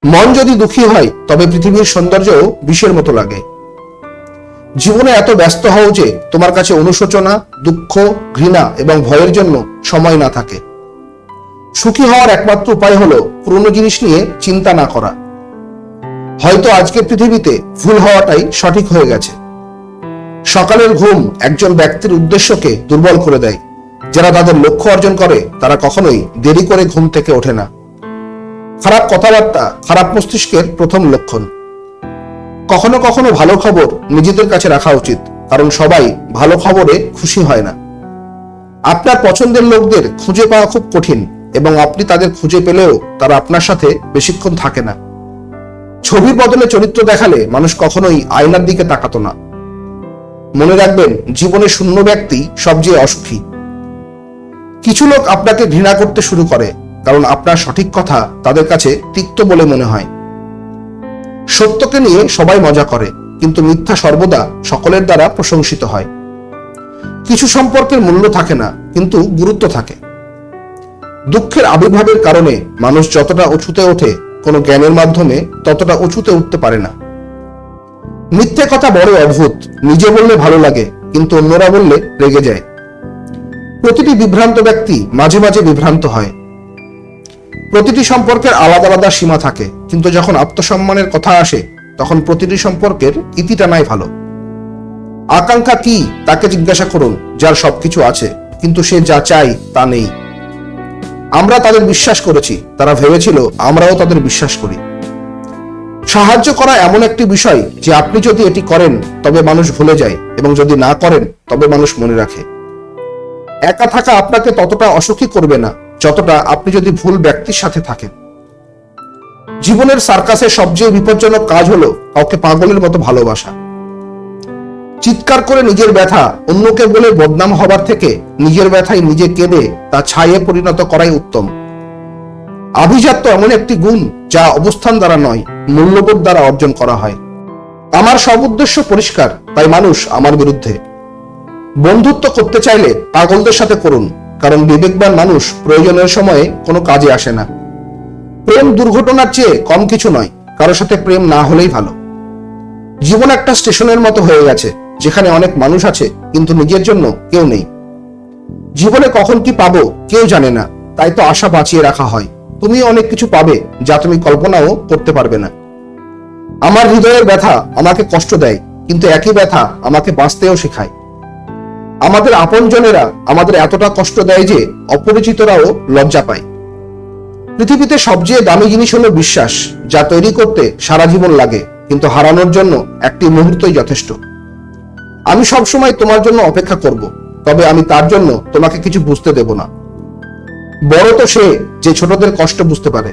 মন যদি দুঃখী হয় তবে পৃথিবীর সৌন্দর্যও বিষের মতো লাগে। জীবনে এত ব্যস্ত হও যে তোমার কাছে অনুশোচনা, দুঃখ, ঘৃণা এবং ভয়ের জন্য সময় না থাকে। সুখী হওয়ার একমাত্র উপায় হলো পুরনো জিনিস নিয়ে চিন্তা না করা। হয়তো আজকের পৃথিবীতে ভুল হওয়াটাই সঠিক হয়ে গেছে। সকালের ঘুম একজন ব্যক্তির উদ্দেশ্যকে দুর্বল করে দেয়। যারা তাদের লক্ষ্য অর্জন করে তারা কখনোই দেরি করে ঘুম থেকে ওঠে না। খারাপ কথাবার্তা খারাপ মস্তিষ্কের প্রথম লক্ষণ। কখনো কখনো ভালো খবর নিজেদের কাছে রাখা উচিত, কারণ সবাই ভালো খবরে খুশি হয় না। আপনার পছন্দের লোকদের খুঁজে পাওয়া খুব কঠিন, এবং আপনি তাদের খুঁজে পেলেও তারা আপনার সাথে বেশিক্ষণ থাকে না। ছবির বদলে চরিত্র দেখালে মানুষ কখনোই আয়নার দিকে তাকাতো না। মনে রাখবেন, জীবনে শূন্য ব্যক্তি সবচেয়ে অসুখী। কিছু লোক আপনাকে ঘৃণা করতে শুরু করে কারণ আপনার সঠিক কথা তাদের কাছে তিক্ত বলে মনে হয়। সত্যকে নিয়ে সবাই মজা করে, কিন্তু মিথ্যা সর্বদা সকলের দ্বারা প্রশংসিত হয়। কিছু সম্পর্কের মূল্য থাকে না, কিন্তু গুরুত্ব থাকে। দুঃখের আবির্ভাবের কারণে মানুষ যতটা উঁচুতে ওঠে, কোনো জ্ঞানের মাধ্যমে ততটা উঁচুতে উঠতে পারে না। মিথ্যে কথা বড় অদ্ভুত। নিজে বললে ভালো লাগে, কিন্তু অন্যরা বললে রেগে যায়। প্রতিটি বিভ্রান্ত ব্যক্তি মাঝে মাঝে বিভ্রান্ত হয়। প্রতিটি সম্পর্কের আলাদা আলাদা সীমা থাকে, কিন্তু যখন আত্মসম্মানের কথা আসে তখন প্রতিটি সম্পর্কের ইতি টানাই ভালো। আকাঙ্ক্ষা কি তাকে জিজ্ঞাসা করুন যার সবকিছু আছে, কিন্তু সে যা চায় তা নেই। আমরা তাদের বিশ্বাস করেছি, তারা ভেবেছিল আমরাও তাদের বিশ্বাস করি। সাহায্য করা এমন একটি বিষয় যে আপনি যদি এটি করেন তবে মানুষ ভুলে যায়, এবং যদি না করেন তবে মানুষ মনে রাখে। একা থাকা আপনাকে ততটা অসুখী করবে না যতটা আপনি যদি ভুল ব্যক্তির সাথে থাকেন। জীবনের সার্কাসের সবচেয়ে বিপজ্জনক কাজ হলো কাউকে পাগলের মতো ভালোবাসা। চিৎকার করে নিজের ব্যথা অন্যকে বলে বদনাম হবার থেকে নিজের ব্যথায় নিজে কেঁদে তা ছায়ে পরিণত করাই উত্তম। আভিজাত্য এমন একটি গুণ যা অবস্থান দ্বারা নয়, মূল্যবোধ দ্বারা অর্জন করা হয়। আমার সব উদ্দেশ্য পরিষ্কার, তাই মানুষ আমার বিরুদ্ধে। বন্ধুত্ব করতে চাইলে পাগলদের সাথে করুন, কারণ বিবেকবান মানুষ প্রয়োজনের সময়ে কোনো কাজে আসে না। প্রেম দুর্ঘটনার চেয়ে কম কিছু নয়, কারোর সাথে প্রেম না হলেই ভালো। জীবন একটা স্টেশনের মতো হয়ে গেছে, যেখানে অনেক মানুষ আছে কিন্তু নিজের জন্য কেউ নেই। জীবনে কখন কি পাবো কেউ জানে না, তাই তো আশা বাঁচিয়ে রাখা হয়। তুমি অনেক কিছু পাবে যা তুমি কল্পনাও করতে পারবে না। আমার হৃদয়ের ব্যথা আমাকে কষ্ট দেয়, কিন্তু একই ব্যথা আমাকে বাঁচতেও শেখায়। আমাদের আপনজনেরা আমাদের এতটা কষ্ট দেয় যে অপরিচিতরাও লজ্জা পায়। পৃথিবীতে সবচেয়ে দামি জিনিস হলো বিশ্বাস, যা তৈরি করতে সারা জীবন লাগে, কিন্তু হারানোর জন্য একটি মুহূর্তই যথেষ্ট। আমি সবসময় তোমার জন্য অপেক্ষা করব, তবে আমি তার জন্য তোমাকে কিছু বুঝতে দেব না। বড় তো সে যে ছোটদের কষ্ট বুঝতে পারে।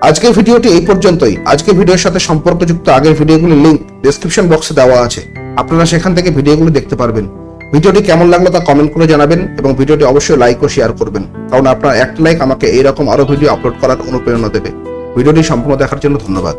আজকের ভিডিওটি এই পর্যন্তই। আজকের ভিডিওর সাথে সম্পর্কযুক্ত আগের ভিডিওগুলির লিংক ডেসক্রিপশন বক্সে দেওয়া আছে, আপনারা সেখান থেকে ভিডিওগুলো দেখতে পারবেন। ভিডিওটি কেমন লাগলো তা কমেন্ট করে জানাবেন, এবং ভিডিওটি অবশ্যই লাইক ও শেয়ার করবেন, কারণ আপনার একটা লাইক আমাকে এইরকম আরো ভিডিও আপলোড করার অনুপ্রেরণা দেবে। ভিডিওটি সম্পূর্ণ দেখার জন্য ধন্যবাদ।